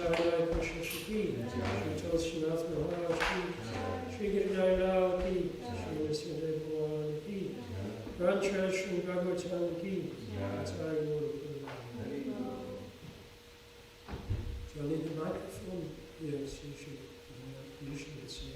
Sai Krishna Shri, Shri Tulsinath Maharaj Ki, Shri Girinai Lal Ki, Shri Nrsimhadev Bhagwan Ki, Rancha Shri Bhagavatam Ki, Jai Guru Guru. Do I need the microphone? Yes, you should see it.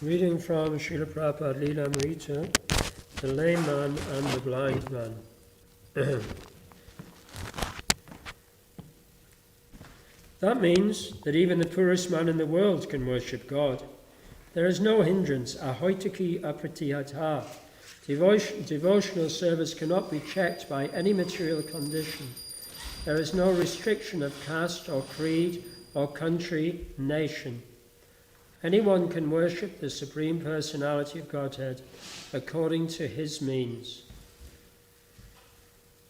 Reading from Srila Prabhupada Leela Amrita, the lame man and the blind man. That means that even the poorest man in the world can worship God. There is no hindrance, ahoitaki apratihata. Devotional service cannot be checked by any material condition. There is no restriction of caste or creed or country, nation. Anyone can worship the Supreme Personality of Godhead according to his means.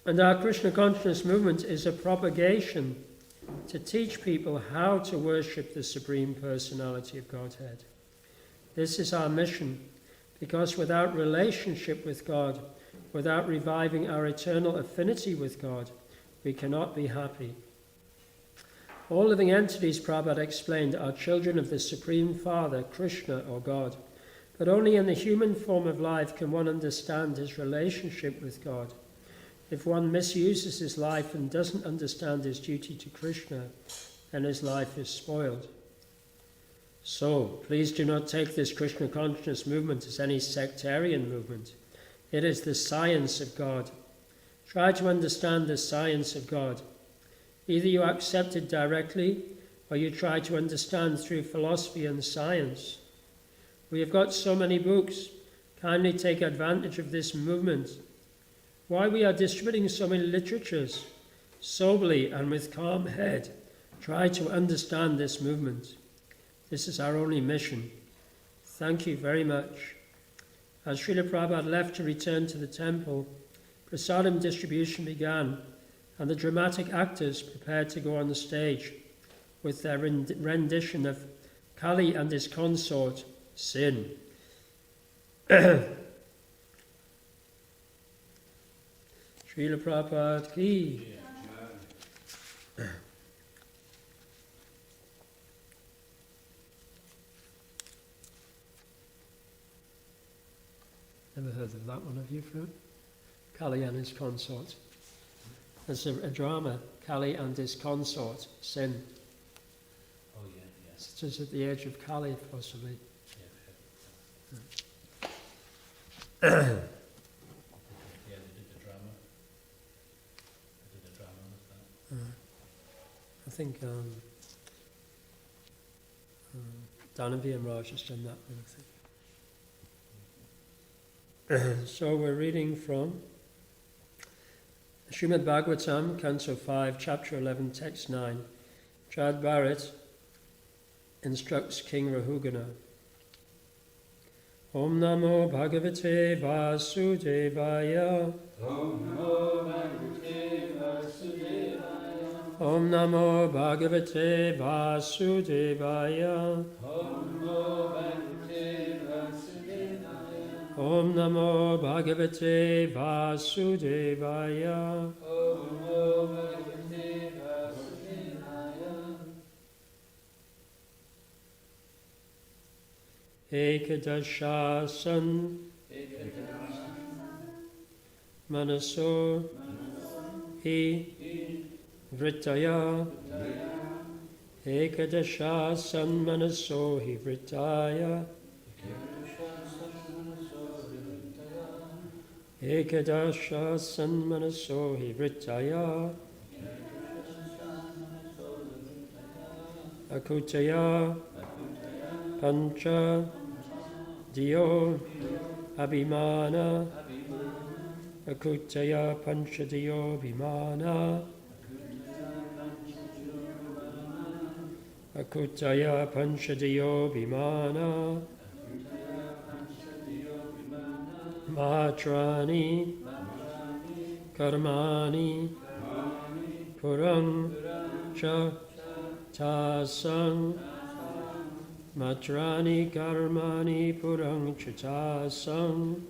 And our Krishna Consciousness movement is a propagation to teach people how to worship the Supreme Personality of Godhead. This is our mission, because without relationship with God, without reviving our eternal affinity with God, we cannot be happy. All living entities, Prabhupada explained, are children of the Supreme Father, Krishna or God. But only in the human form of life can one understand his relationship with God. If one misuses his life and doesn't understand his duty to Krishna, then his life is spoiled. So, please do not take this Krishna consciousness movement as any sectarian movement. It is the science of God. Try to understand the science of God. Either you accept it directly, or you try to understand through philosophy and science. We have got so many books. Kindly take advantage of this movement. Why we are distributing so many literatures? Soberly and with calm head, try to understand this movement. This is our only mission. Thank you very much. As Srila Prabhupada left to return to the temple, prasadam distribution began, and the dramatic actors prepared to go on the stage with their rendition of Kali and his consort, Sin. Srila Prabhupada ki. Never heard of that one, have you, friend? Kali and his consort. There's a drama, Kali and his consort, Sin. Oh, yeah, yes. It's just at the age of Kali, possibly. Yeah, they did the drama. They did the drama with that. I think Danavi and Raj has done that one, I think. So we're reading from Srimad Bhagavatam, Canto 5, Chapter 11, Text 9. Chad Bharat instructs King Rahugana. Om Namo Bhagavate Vasudevaya. Om Namo Bhagavate Vasudevaya. Om Namo Bhagavate Vasudevaya. Om Namo Bhagavate Vasudevaya. Om Namo Bhagavate Vasudevaya. Om Namo Bhagavate Vasudevaya. Ekadashasan Manaso Hi Vritaya. Ekadashasan Manaso Hi Vritaya. Ekadashasan Manaso Hi Vritaya. Akutaya Pancha Diyo Abhimana. Akutaya Pancha Diyo Abhimana. Akutaya Pancha Diyo Abhimana. Matrani Karmani Purang Cha Tasang Matrani Karmani Purang Chatasang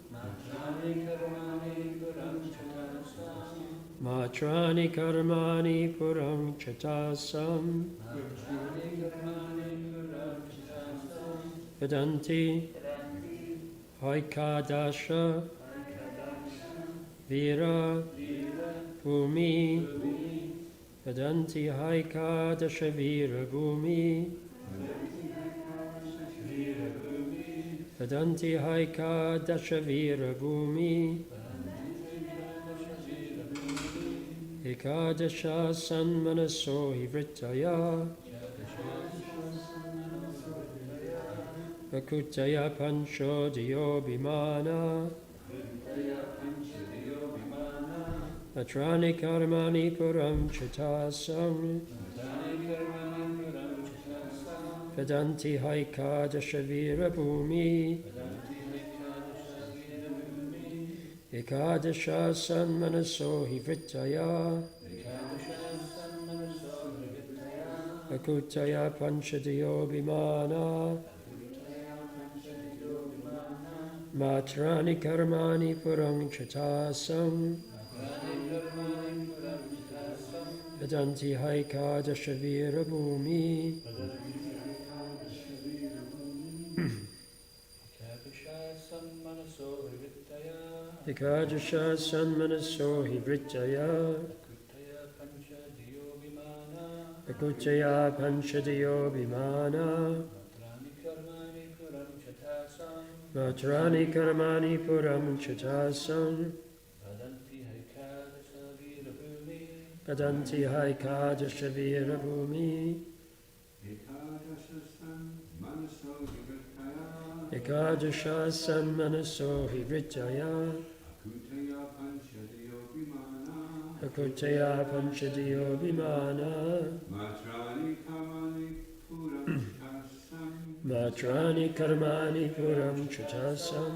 Matrani Karmani Purang Chatasam Vedanti Haikadasha Vira Bhumi Vedanti Haikadasha Vira Bhumi Vedanti Haikadasha Vira Bhumi Ekadasha Sanmanaso Hivritaya Vakutaya Pancho Diyo Bhimana Matrani Karmani Puram Chitasam Vedanti Haikadasha Vira Bhumi Ekadasha Sanmanaso Hivritaya Akutaya Panchadiyo Bhimana Matrani Karmani Purang Chatasam Vedanti Haikadasha Vira Bhumi Ekadasha Sanmanaso Hivritaya Akutaya Panchadiyo Bhimana Matrani Karmani Puram Chatasam Vedanti Haikadasha Vira Bhumi Ekadasha Sanmanaso Hivritaya Akutaya Panchadiyo Bhimana Matrani Karmani Puram Chatasam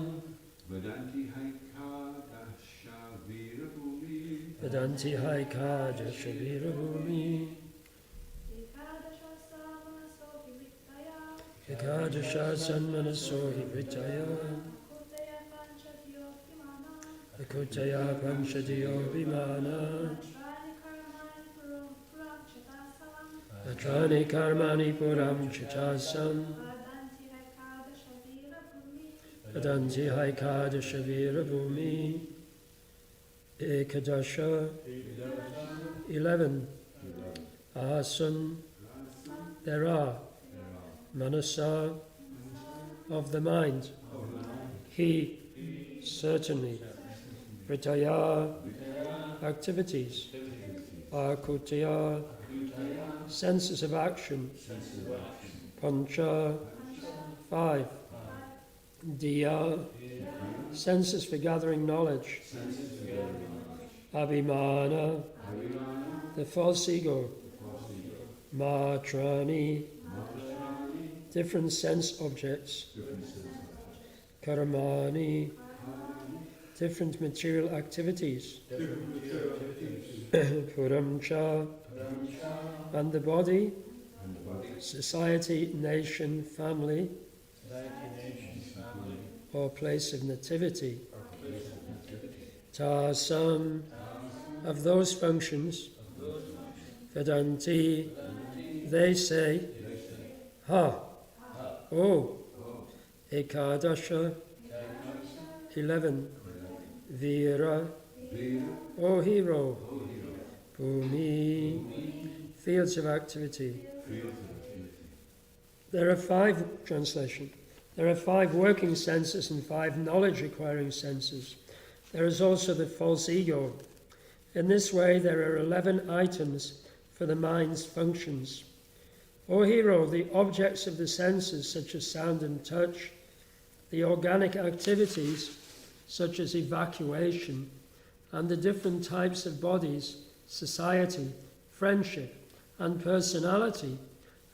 Vedanti Haikadasha Vira Bhumi Vedanti Haikadasha Vira Bhumi Ekadasha Sanmanaso Hivritaya Akutaya Panchadiyo Bhimana Matrani Karmani Puram Chatasam Vedanti Haikadasha Vira Bhumi Ekadasha 11 Asam there are Manasa of the mind He certainly Vritaya activities Akutaya senses of action Pancha 5 Diya senses for gathering knowledge Abhimana the false ego Matrani different sense objects Karmani different material activities Puramcha and the body society, nation, family or place of nativity Tasam of those functions Vedanti they say Ha Oh Ekadasha 11 Vira O hero Bhumi fields of activity. There are 5 translation. There are 5 working senses and 5 knowledge-acquiring senses. There is also the false ego. In this way, there are 11 items for the mind's functions. O hero, the objects of the senses, such as sound and touch, the organic activities, such as evacuation, and the different types of bodies, society, friendship, and personality,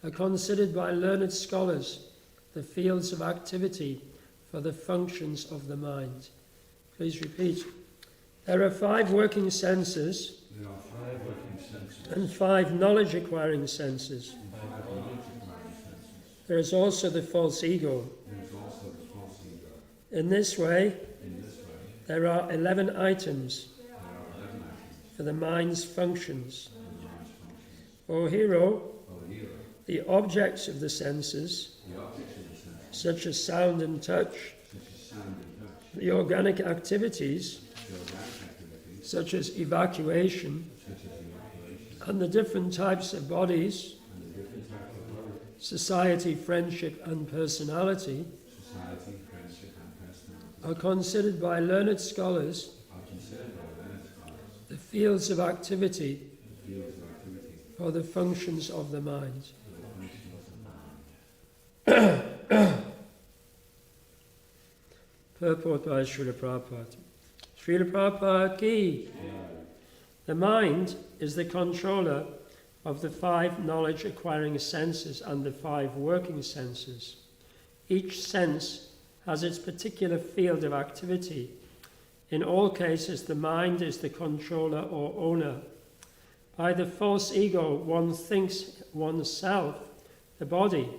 are considered by learned scholars the fields of activity for the functions of the mind. Please repeat. There are 5 working senses There are 5 working senses and 5 knowledge-acquiring senses. and 5 knowledge-acquiring senses. There is also the false ego. There is also the false ego. In this way, In this way, there are 11 items there are 11 items for the mind's functions. in the mind's functions. O hero, O hero, the objects of the senses, the objects of the senses, such as sound and touch, such as sound and touch, the organic activities, the organic activities, such as evacuation, such as evacuation, and the different types of bodies, and the different types of bodies, society, friendship, and personality, society, friendship, and personality, are considered by learned scholars are considered by learned scholars the fields of activity the fields of activity for the functions of the mind. for the functions of the mind. Purport by Srila Prabhupada. Srila Prabhupada ki. The mind is the controller of the 5 knowledge-acquiring senses and the 5 working senses. Each sense has its particular field of activity. In all cases, the mind is the controller or owner. By the false ego, one thinks oneself, the body,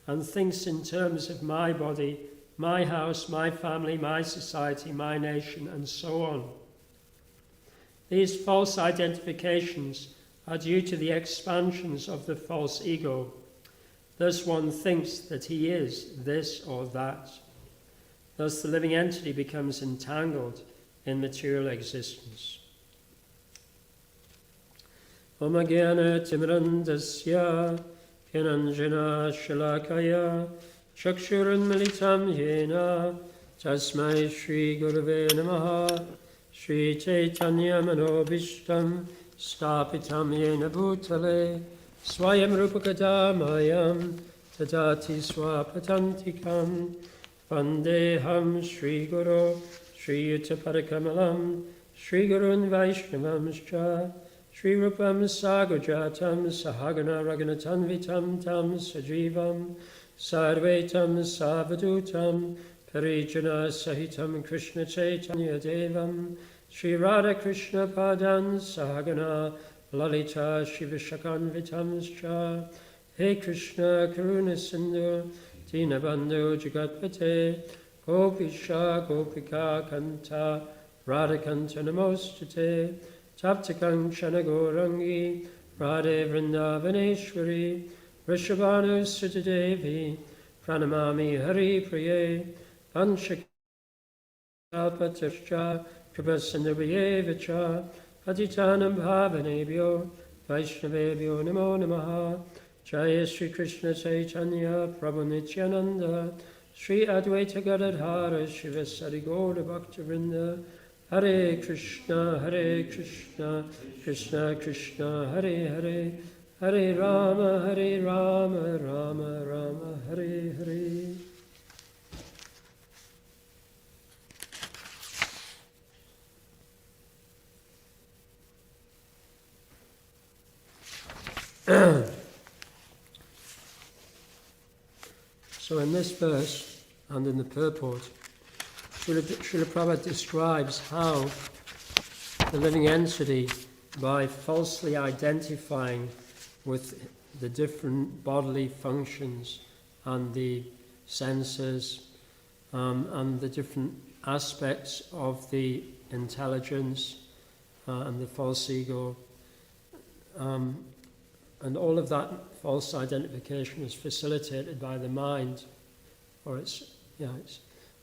and thinks in terms of my body, my house, my family, my society, my nation, and so on. These false identifications are due to the expansions of the false ego. Thus one thinks that he is this or that. Thus the living entity becomes entangled in material existence. Om Jnana Timirandasya Gyananjana Shalakaya Chakshurunmilitam Yena Tasmai Shri Gurave Namaha Shri Chaitanya Manobishtam Stapitam Yena Bhutale Swayam Rupakadamayam Tadati Swapatantikam Vandeham Shri Guru Shri Yutaparakamalam Shri Gurun Vaishnavamscha Shri Rupam Sagojatam Sahagana Raganatanvitam Tam Sajivam Sarvetam Savadutam Parijana Sahitam Krishna Chaitanya Devam Shri Radha Krishna Padan Sahagana Lalita Shivashakanvitamscha He Krishna Karuna Sindhu Dinabandhu Jagatpate Gopisha Gopika Kanta Radhakanta Namostate Taptakang Shanagorangi Radhe Vrindavaneshwari Rishabhanu Sutadevi Pranamami Hari Priye Panchakalpatascha Kripasandhaviyevacha Patitanam Bhavanebhyo Vaishnavebhyo Namo Namaha Jaya Sri Krishna Chaitanya Prabhu Nityananda Sri Advaita Gadadhara Shivasari Gaura Bhaktivinoda Hare Krishna, Krishna Krishna, Hare Hare, Hare Rama, Rama Rama, Hare Hare. So in this verse and in the purport, Srila Prabhupada describes how the living entity, by falsely identifying with the different bodily functions and the senses and the different aspects of the intelligence and the false ego, and all of that false identification is facilitated by the mind, or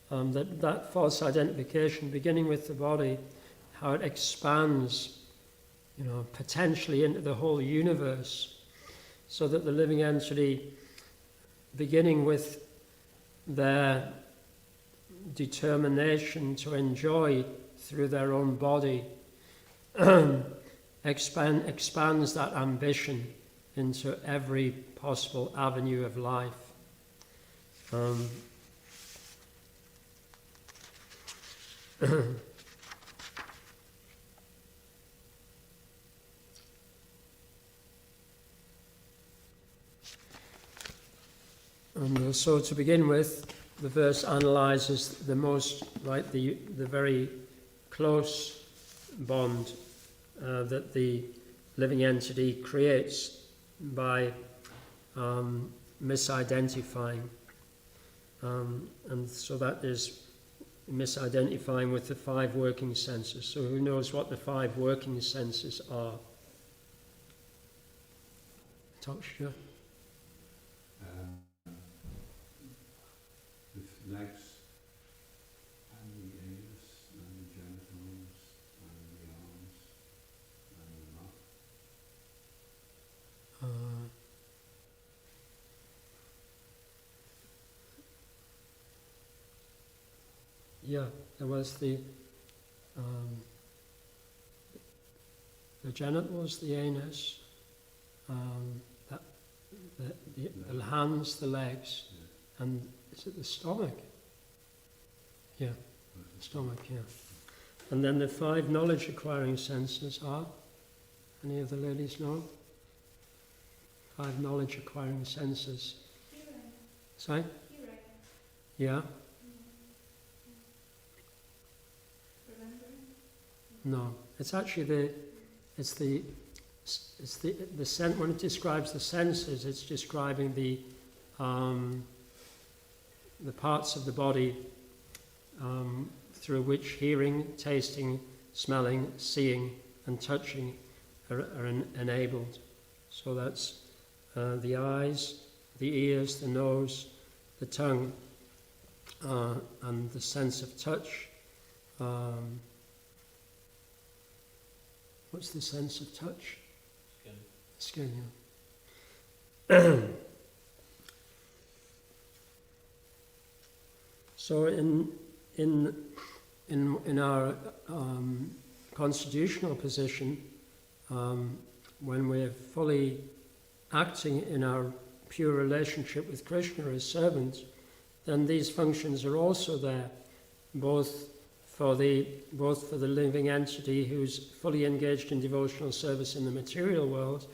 that false identification, beginning with the body, how it expands, potentially into the whole universe, so that the living entity, beginning with their determination to enjoy through their own body, expands that ambition into every possible avenue of life. And so to begin with, the verse analyzes the very close bond that the living entity creates by misidentifying. And so that is misidentifying with the 5 working senses. So who knows what the 5 working senses are? Toksha? The legs and the ears and the genitals and the arms and the mouth. Yeah, there was the genitals, the anus, the hands, the legs, and is it the stomach? Yeah, stomach, yeah. And then the 5 knowledge acquiring senses are, any of the ladies know? 5 knowledge acquiring senses. Sorry? Yeah? No, it's actually the sense, when it describes the senses, it's describing the parts of the body through which hearing, tasting, smelling, seeing and touching are enabled. So that's the eyes, the ears, the nose, the tongue, and the sense of touch. What's the sense of touch? Skin. Skin, yeah. So in our constitutional position, when we're fully acting in our pure relationship with Krishna as servants, then these functions are also there, both for the living entity who's fully engaged in devotional service in the material world,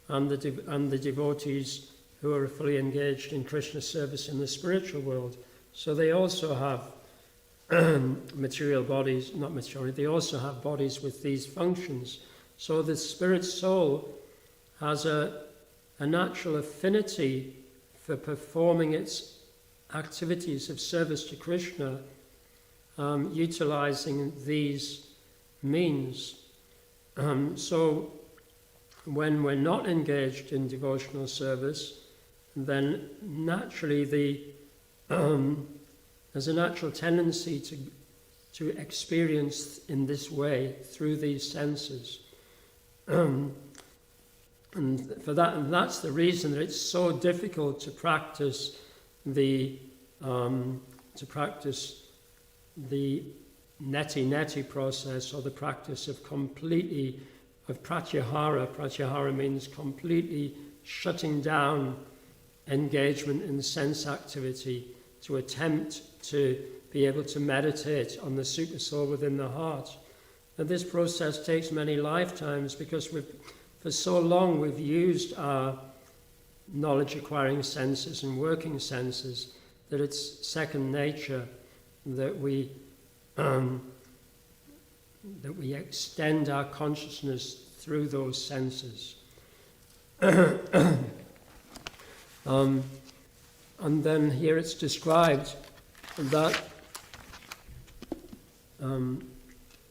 and the devotees who are fully engaged in Krishna service in the spiritual world. So they also have material bodies, not material, they also have bodies with these functions. So the spirit soul has a natural affinity for performing its activities of service to Krishna, utilizing these means. So when we're not engaged in devotional service, then naturally there's a natural tendency to experience in this way through these senses. And that's the reason that it's so difficult to practice the neti process, or the practice of pratyahara. Pratyahara means completely shutting down engagement in sense activity, to attempt to be able to meditate on the super soul within the heart. And this process takes many lifetimes, because for so long we've used our knowledge acquiring senses and working senses that it's second nature that we extend our consciousness through those senses. And then here it's described that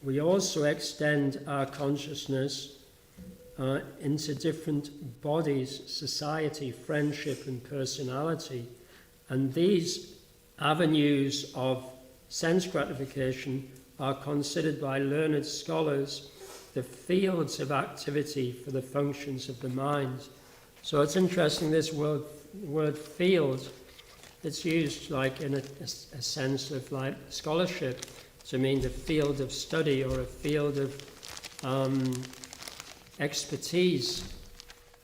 we also extend our consciousness into different bodies, society, friendship and personality. And these avenues of sense gratification are considered by learned scholars the fields of activity for the functions of the mind. So it's interesting, this word field, it's used like in a sense of like scholarship to mean the field of study or a field of expertise.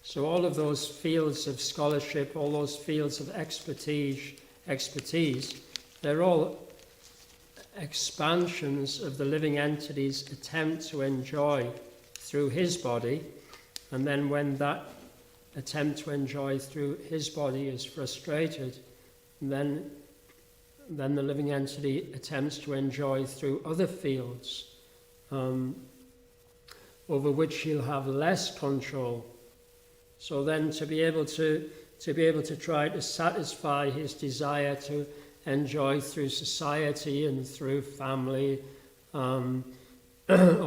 So all of those fields of scholarship, all those fields of expertise, they're all expansions of the living entity's attempt to enjoy through his body, and then when that attempt to enjoy through his body is frustrated, then the living entity attempts to enjoy through other fields over which he'll have less control. So then to be able to try to satisfy his desire to enjoy through society and through family, or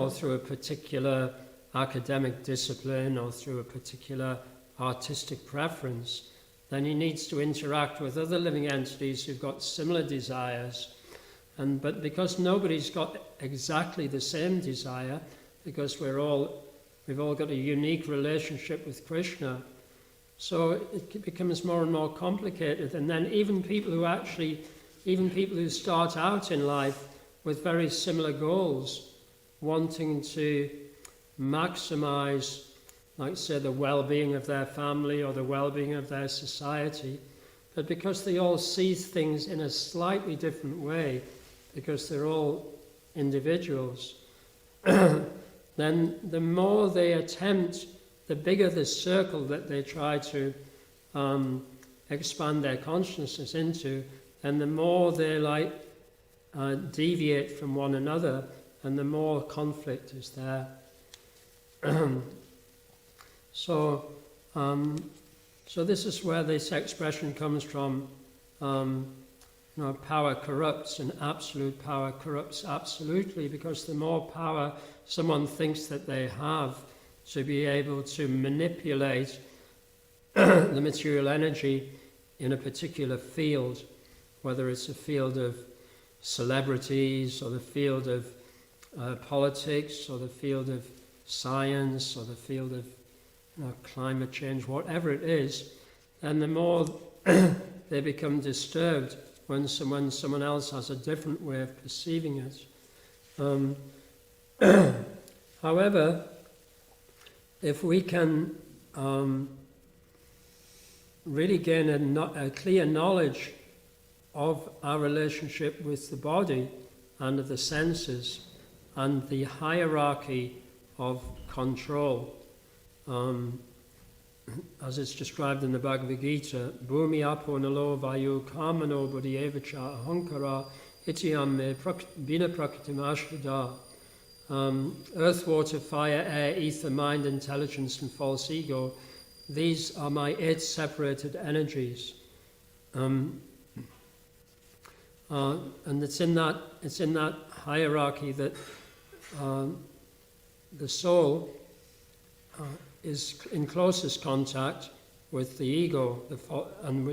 through a particular academic discipline or through a particular artistic preference, then he needs to interact with other living entities who've got similar desires. But because nobody's got exactly the same desire, because we've all got a unique relationship with Krishna, so it becomes more and more complicated. And then even people who start out in life with very similar goals, wanting to maximize, like say, the well-being of their family or the well-being of their society, but because they all see things in a slightly different way, because they're all individuals, then the more they attempt, the bigger the circle that they try to expand their consciousness into, and the more they deviate from one another, and the more conflict is there. So this is where this expression comes from. Power corrupts, and absolute power corrupts absolutely, because the more power someone thinks that they have to be able to manipulate the material energy in a particular field, whether it's a field of celebrities or the field of politics or the field of science or the field of climate change, whatever it is, and the more they become disturbed when someone else has a different way of perceiving it. However, if we can really gain a clear knowledge of our relationship with the body and of the senses and the hierarchy of control, as it's described in the Bhagavad Gita, Bhumi apo nalo vayu kamano buddhyevacha ahankara ityam me bina prakritim ashrada. Earth, water, fire, air, ether, mind, intelligence, and false ego, these are my 8 separated energies. And it's in that hierarchy that the soul is in closest contact with the ego, and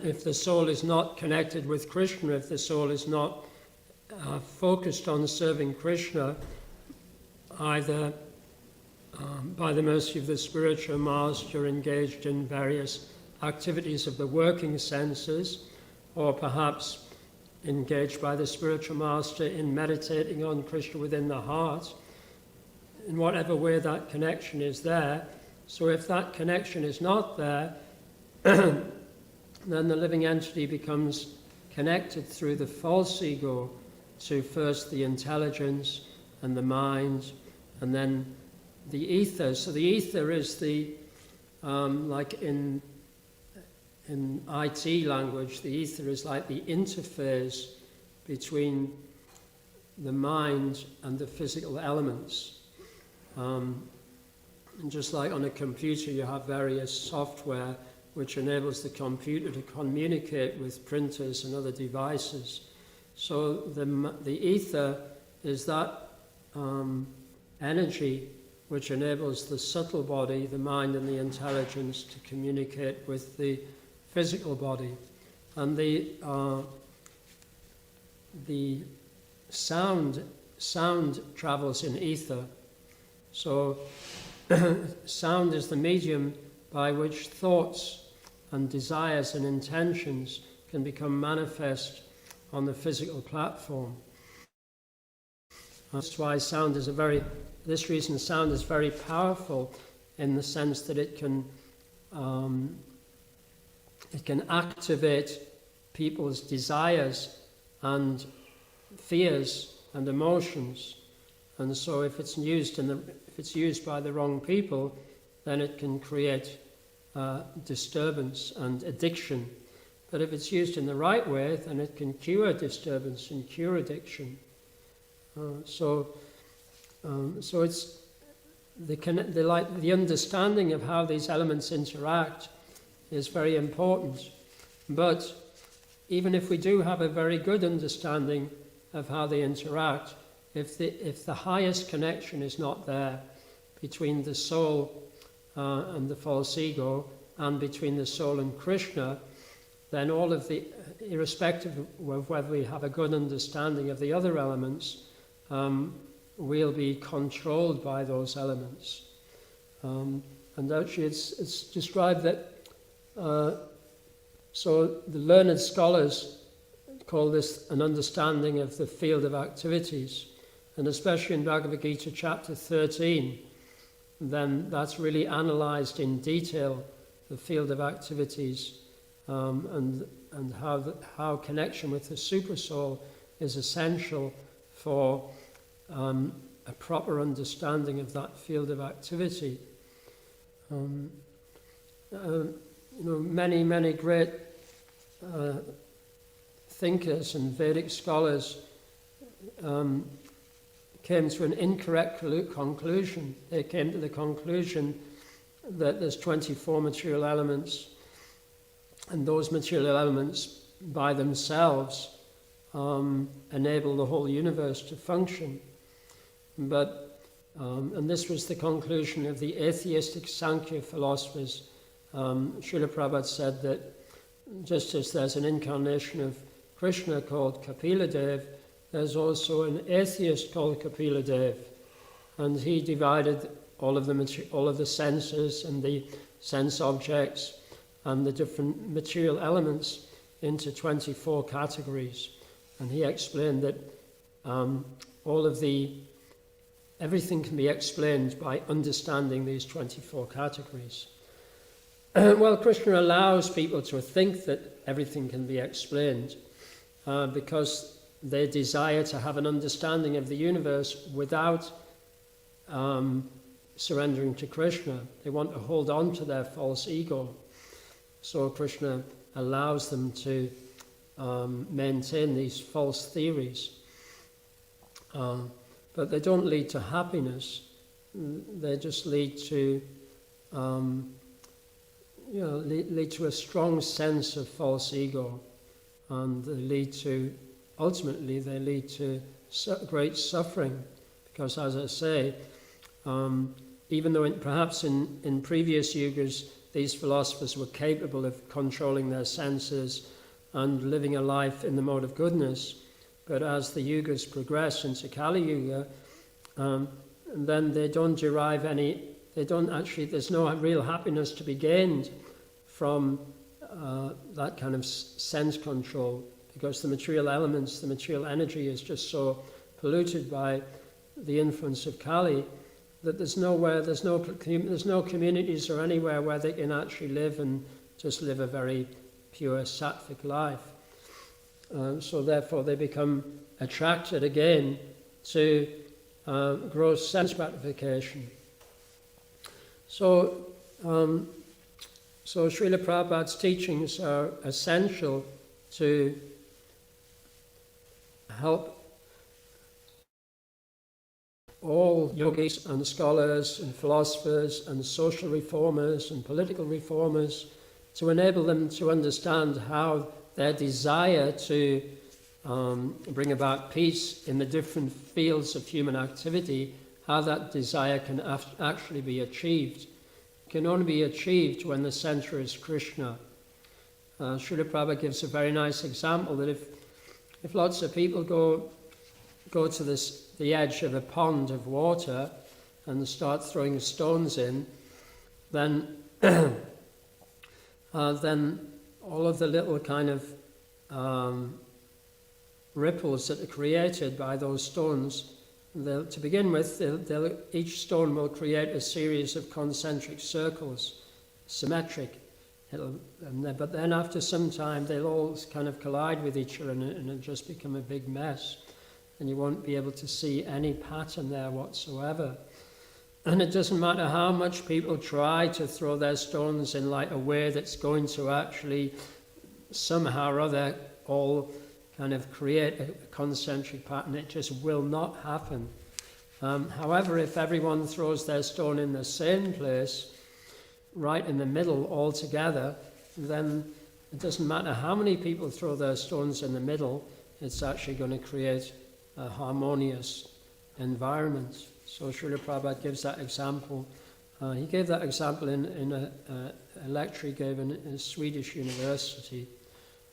if the soul is not connected with Krishna, if the soul is not focused on serving Krishna, either by the mercy of the spiritual master, engaged in various activities of the working senses, or perhaps engaged by the spiritual master in meditating on Krishna within the heart, in whatever way that connection is there. So if that connection is not there, then the living entity becomes connected through the false ego to first the intelligence and the mind, and then the ether. So the ether is the, like in IT language, the ether is like the interface between the mind and the physical elements. And just like on a computer, you have various software which enables the computer to communicate with printers and other devices. So the ether is that energy which enables the subtle body, the mind and the intelligence, to communicate with the physical body. And the sound travels in ether. So sound is the medium by which thoughts and desires and intentions can become manifest on the physical platform. That's why sound is sound is very powerful, in the sense that it can activate people's desires and fears and emotions. And so if it's used by the wrong people, then it can create disturbance and addiction. But if it's used in the right way, then it can cure disturbance and cure addiction. So it's the understanding of how these elements interact is very important. But even if we do have a very good understanding of how they interact, if the highest connection is not there between the soul and the false ego, and between the soul and Krishna, then all of the, irrespective of whether we have a good understanding of the other elements, we'll be controlled by those elements. And actually it's described that, so the learned scholars call this an understanding of the field of activities, and especially in Bhagavad Gita chapter 13, then that's really analysed in detail, the field of activities, and how connection with the Supersoul is essential for a proper understanding of that field of activity. Many great thinkers and Vedic scholars came to an incorrect conclusion. They came to the conclusion that there's 24 material elements, and those material elements by themselves enable the whole universe to function. But, and this was the conclusion of the atheistic Sankhya philosophers. Srila Prabhupada said that just as there's an incarnation of Krishna called Kapila Dev, there's also an atheist called Kapila Dev, and he divided all of the senses and the sense objects and the different material elements into 24 categories. And he explained that everything can be explained by understanding these 24 categories. Well, Krishna allows people to think that everything can be explained because they desire to have an understanding of the universe without surrendering to Krishna. They want to hold on to their false ego. So Krishna allows them to maintain these false theories. But they don't lead to happiness. They just lead to lead to a strong sense of false ego, and ultimately they lead to great suffering, because, as I say, even though perhaps in previous yugas these philosophers were capable of controlling their senses and living a life in the mode of goodness, but as the yugas progress into Kali Yuga, then they don't derive there's no real happiness to be gained from that kind of sense control, because the material elements, the material energy is just so polluted by the influence of Kali that there's no communities or anywhere where they can actually live and just live a very pure sattvic life. So therefore they become attracted again to gross sense gratification. So Srila Prabhupada's teachings are essential to help all yogis and scholars and philosophers and social reformers and political reformers, to enable them to understand how their desire to bring about peace in the different fields of human activity, how that desire can actually be achieved. It can only be achieved when the center is Krishna. Srila Prabhupada gives a very nice example that if lots of people go to the edge of a pond of water and start throwing stones in, then all of the little kind of ripples that are created by those stones, to begin with, each stone will create a series of concentric circles, symmetric. But then after some time, they'll all kind of collide with each other, and it'll just become a big mess. And you won't be able to see any pattern there whatsoever. And it doesn't matter how much people try to throw their stones in like a way that's going to actually somehow or other all kind of create a concentric pattern. It just will not happen. However, if everyone throws their stone in the same place, right in the middle all together, then it doesn't matter how many people throw their stones in the middle, it's actually going to create a harmonious environment. So Srila Prabhupada gives that example. He gave that example in a lecture he gave in a Swedish university.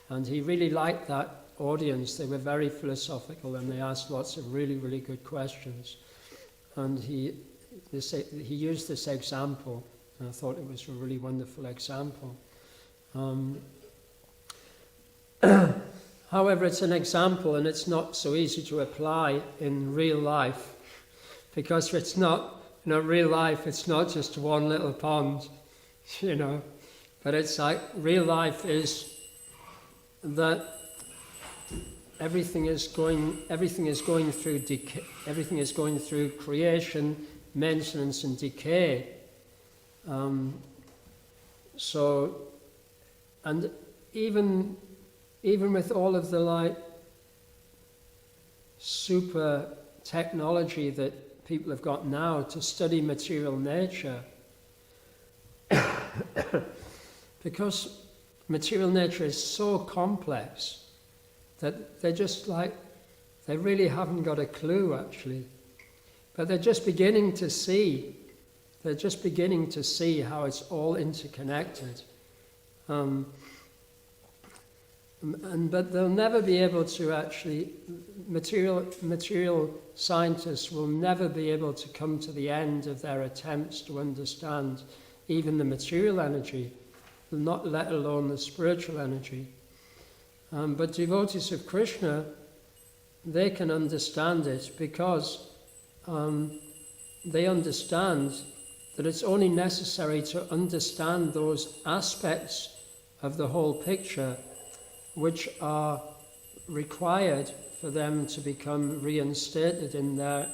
And he really liked that audience. They were very philosophical and they asked lots of really, really good questions. And he used this example, and I thought it was a really wonderful example. However, it's an example and it's not so easy to apply in real life, because it's not, real life, it's not just one little pond, but it's like real life is that everything is going through decay, everything is going through creation, maintenance and decay. And even with all of the super technology that people have got now to study material nature, because material nature is so complex that they really haven't got a clue actually. But they're just beginning to see how it's all interconnected. But they'll never be able to actually, material scientists will never be able to come to the end of their attempts to understand even the material energy, not let alone the spiritual energy. But devotees of Krishna, they can understand it because they understand that it's only necessary to understand those aspects of the whole picture which are required for them to become reinstated in their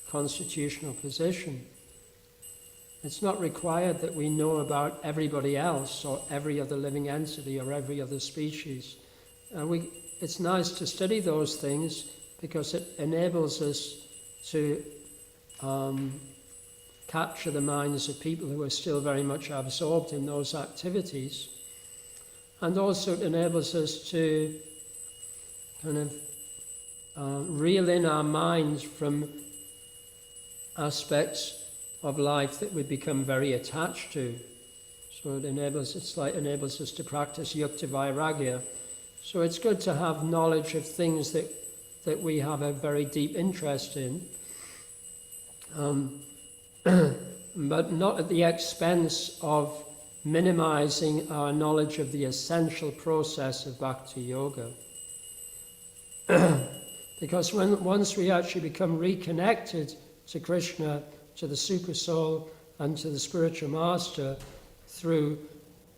constitutional position. It's not required that we know about everybody else or every other living entity or every other species. It's nice to study those things because it enables us to capture the minds of people who are still very much absorbed in those activities. And also it enables us to kind of reel in our minds from aspects of life that we become very attached to. So it enables us to practice yukta vairagya. So it's good to have knowledge of things that we have a very deep interest in, but not at the expense of minimizing our knowledge of the essential process of bhakti yoga. Because once we actually become reconnected to Krishna, to the Super Soul and to the spiritual master through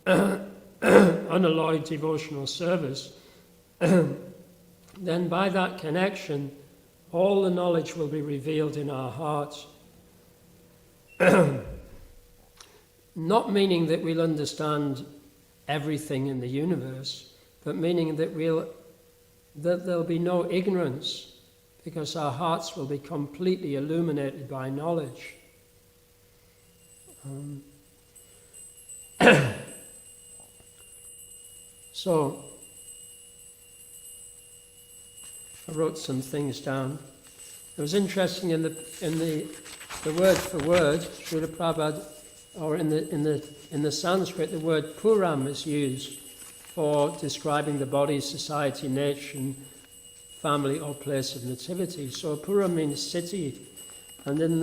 unalloyed devotional service, then by that connection all the knowledge will be revealed in our hearts. Not meaning that we'll understand everything in the universe, but meaning that there'll be no ignorance, because our hearts will be completely illuminated by knowledge. So, I wrote some things down. It was interesting in the word for word, Srila Prabhupada, or in the Sanskrit, the word Puram is used for describing the body, society, nation, family, or place of nativity. So Puram means city, and in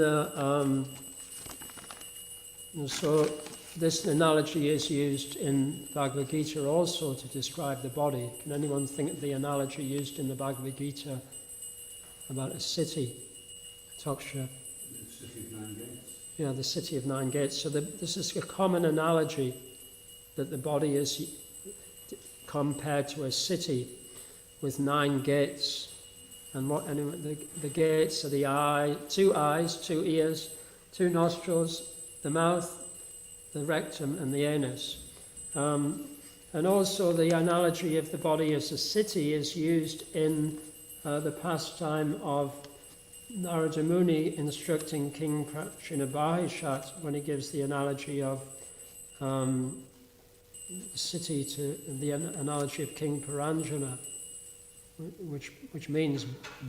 so this analogy is used in Bhagavad Gita also to describe the body. Can anyone think of the analogy used in the Bhagavad Gita about a city? Toksha. The city of 9 gates. Yeah, the city of 9 gates. So this is a common analogy, that the body is compared to a city with 9 gates. And the gates are the eye, 2 eyes, 2 ears, 2 nostrils, the mouth, the rectum and the anus. And And also the analogy of the body as a city is used in the pastime of Narada Muni instructing King Prachinabahishat when he gives the analogy of city to the analogy of King Puranjana, which means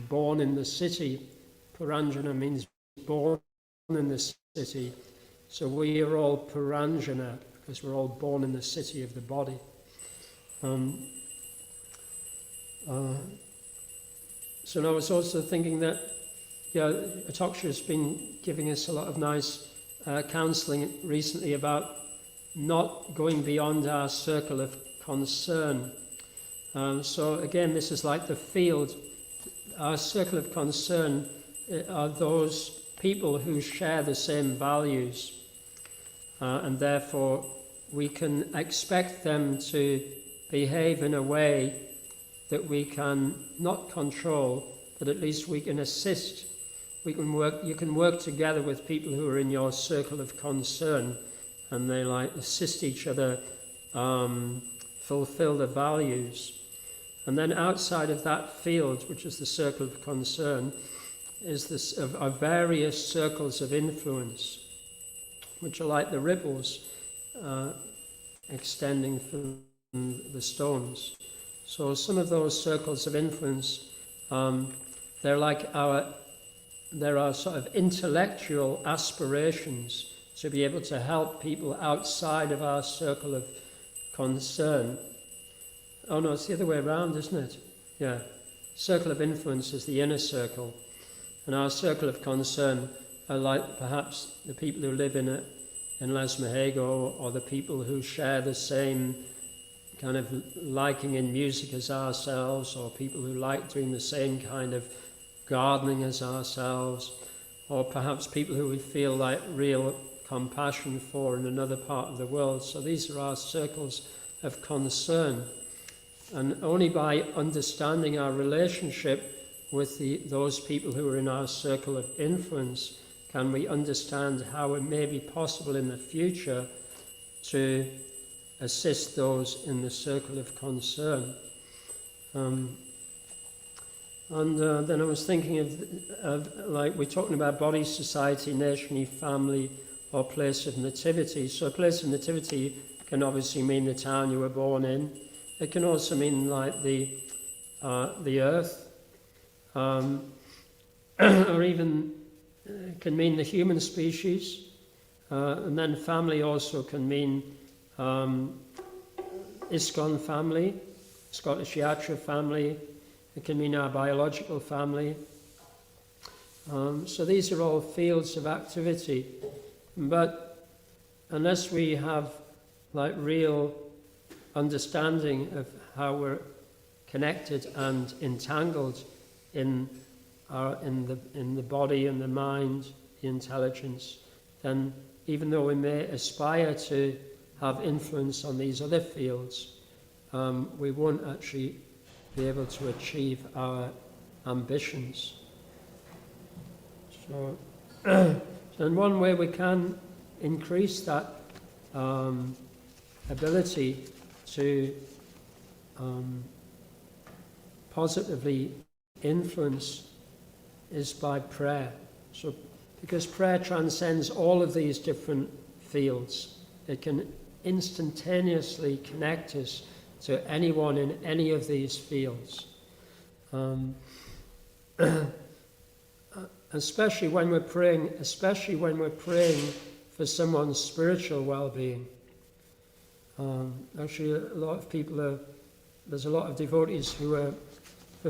born in the city. Puranjana means born in the city. So we are all Puranjana because we're all born in the city of the body. So I was also thinking that Atoksha has been giving us a lot of nice counselling recently about not going beyond our circle of concern. So again, this is like the field. Our circle of concern are those people who share the same values, and therefore we can expect them to behave in a way that we can not control, but at least we can assist. You can work together with people who are in your circle of concern, and they assist each other fulfill the values. And then outside of that field, which is the circle of concern, are various circles of influence, which are like the ripples extending from the stones. So some of those circles of influence, they're our sort of intellectual aspirations to be able to help people outside of our circle of concern. Oh no, it's the other way around, isn't it? Yeah. Circle of influence is the inner circle, and our circle of concern are like perhaps the people who live in Lesmahego, or the people who share the same kind of liking in music as ourselves, or people who like doing the same kind of gardening as ourselves, or perhaps people who we feel like real compassion for in another part of the world. So these are our circles of concern. And only by understanding our relationship with those people who are in our circle of influence can we understand how it may be possible in the future to assist those in the circle of concern. And then I was thinking of like we're talking about body, society, nation, family, or place of nativity. So a place of nativity can obviously mean the town you were born in. It can also mean like the earth, or even can mean the human species. And then family also can mean ISKCON family, Scottish Yatra family. It can mean our biological family. So these are all fields of activity. But unless we have like real understanding of how we're connected and entangled in the body and the mind, the intelligence, then even though we may aspire to have influence on these other fields, we won't actually be able to achieve our ambitions. So, in one way we can increase that ability to positively influence is by prayer. So, because prayer transcends all of these different fields, it can instantaneously connect us to anyone in any of these fields. Especially when we're praying for someone's spiritual well-being. Actually, a lot of people there's a lot of devotees for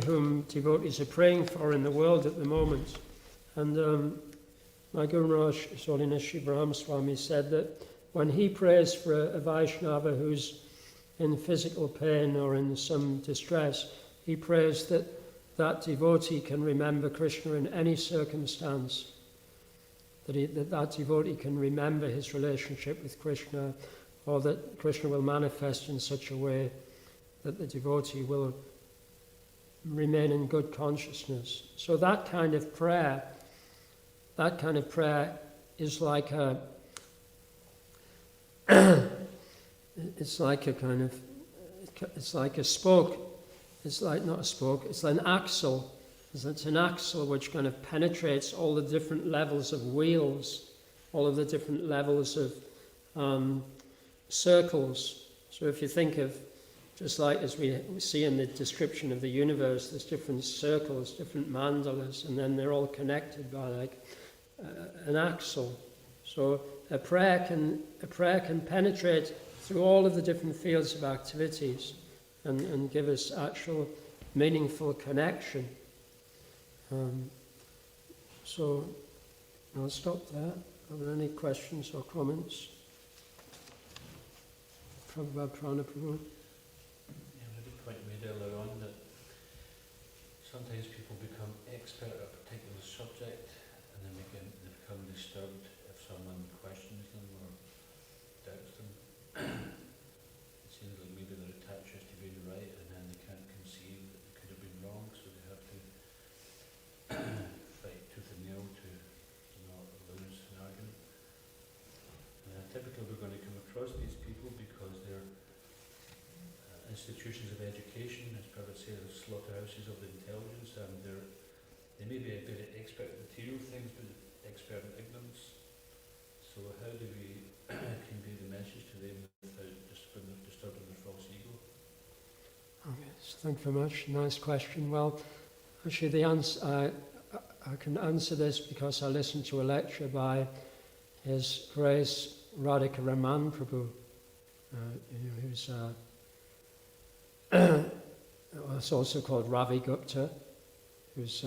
whom devotees are praying for in the world at the moment. And my Guru Maharaj, His Holiness Sri Brahma Swami, said that when he prays for a Vaishnava who's in physical pain or in some distress, he prays that that devotee can remember Krishna in any circumstance, that devotee can remember his relationship with Krishna, or that Krishna will manifest in such a way that the devotee will remain in good consciousness. So that kind of prayer is like it's like a kind of like a spoke. It's like not a spoke. It's like an axle. It's an axle which kind of penetrates all the different levels of wheels, all of the different levels of circles. So if you think of, just like as we see in the description of the universe, there's different circles, different mandalas, and then they're all connected by like an axle. So a prayer can penetrate through all of the different fields of activities and give us actual meaningful connection. So I'll stop there. Are there any questions or comments? Prabhupada Prana Prabhu. Yeah, the point made earlier on that sometimes people become expert at a particular subject and then they become disturbed if someone questions them or doubts them. It seems like maybe they're attached to being right and then they can't conceive that they could have been wrong, so they have to fight tooth and nail to not lose an argument. Typically we're going to come across these people because they're institutions of education, as Prabhupada says, they're slaughterhouses of the intelligence, and they may be a bit expert at material things, but expert in ignorance. So how do we convey the message to them without disturbing their false ego? Okay, so thank you very much. Nice question. Well, actually the answer, I can answer this because I listened to a lecture by His Grace Radhika Raman Prabhu, who's it's also called Ravi Gupta, who's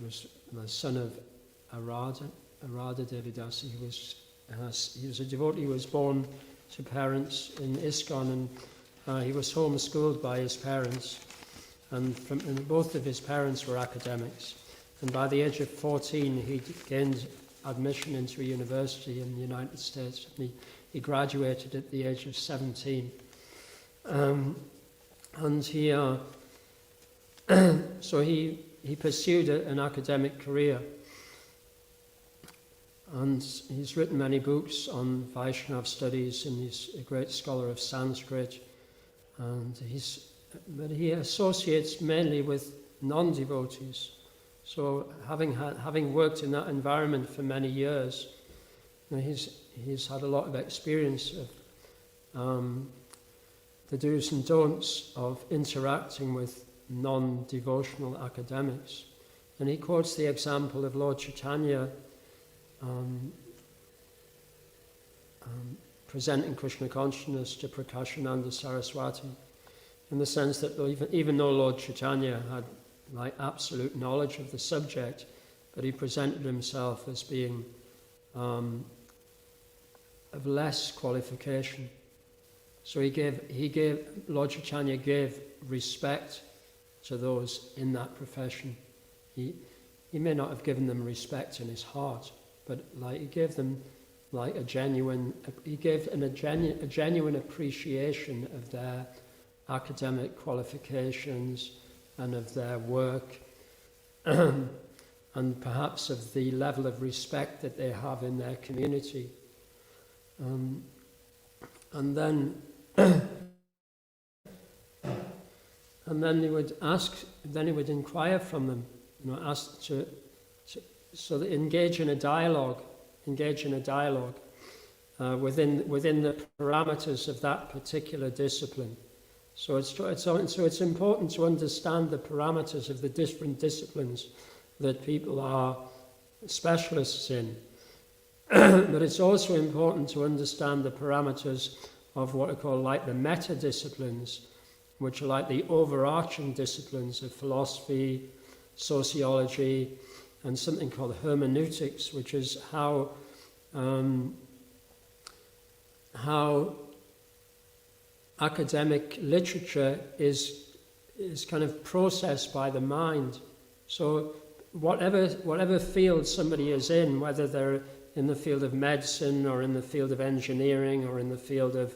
was the son of Arada Devidasi. He was a devotee who was born to parents in ISKCON, and he was homeschooled by his parents, and both of his parents were academics. And by the age of 14, he gained admission into a university in the United States. And he graduated at the age of 17. And he pursued an academic career. And he's written many books on Vaishnava studies, and he's a great scholar of Sanskrit. But he associates mainly with non-devotees. So having worked in that environment for many years, he's had a lot of experience of the do's and don'ts of interacting with non-devotional academics. And he quotes the example of Lord Chaitanya presenting Krishna consciousness to Prakashananda Saraswati, in the sense that even though Lord Chaitanya had like absolute knowledge of the subject, but he presented himself as being of less qualification. So Lord Chaitanya gave respect to those in that profession. He may not have given them respect in his heart, but like he gave them like a genuine appreciation of their academic qualifications and of their work, and perhaps of the level of respect that they have in their community. And then he would inquire from them, ask so that engage in a dialogue within the parameters of that particular discipline. So it's important to understand the parameters of the different disciplines that people are specialists in. But it's also important to understand the parameters of what are called like the meta-disciplines, which are like the overarching disciplines of philosophy, sociology, and something called hermeneutics, which is how academic literature is kind of processed by the mind. So whatever field somebody is in, whether they're in the field of medicine or in the field of engineering or in the field of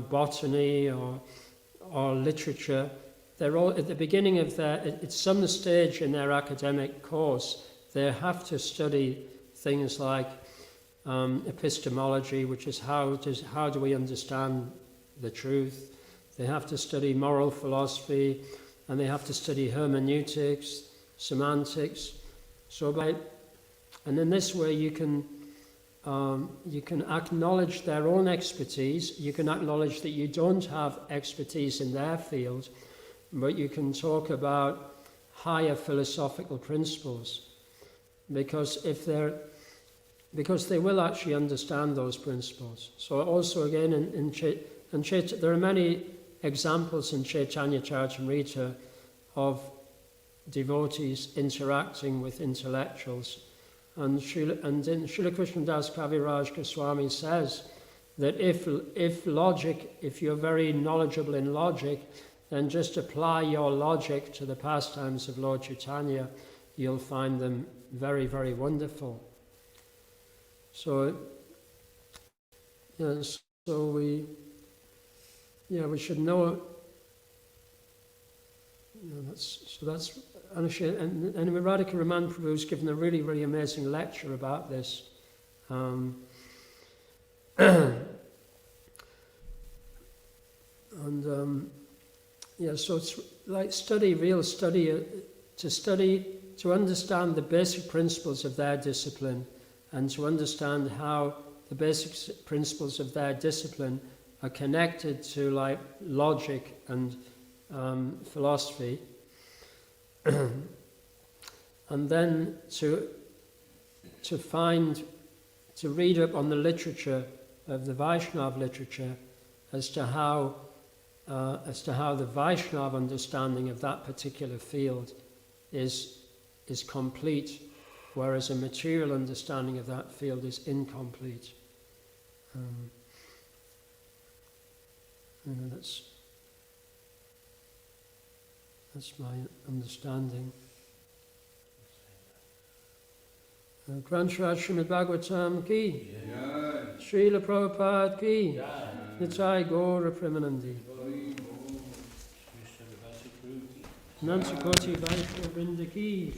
botany or literature, they're all at the beginning of at some stage in their academic course, they have to study things like epistemology, which is how do we understand the truth, they have to study moral philosophy, and they have to study hermeneutics, semantics. And in this way you can acknowledge their own expertise. You can acknowledge that you don't have expertise in their field, but you can talk about higher philosophical principles, because they will actually understand those principles. So also again there are many examples in Chaitanya Charitamrita of devotees interacting with intellectuals. And Srila Krishnadas Kaviraj Goswami says that if you're very knowledgeable in logic, then just apply your logic to the pastimes of Lord Chaitanya. You'll find them very, very wonderful. So, we should know. That's and anyway, Radhika Raman Prabhu's given a really, really amazing lecture about this. So it's like to understand the basic principles of their discipline, and to understand how the basic principles of their discipline are connected to like logic and philosophy. And then to read up on the literature of the Vaishnava literature as to how the Vaishnava understanding of that particular field is complete, whereas a material understanding of that field is incomplete. That's my understanding. Granth Raj Srimad Bhagavatam ki, Srila Prabhupada ki, Nitai Gaura Premanandi. Nanti Koti Vaishnava Vrinda ki.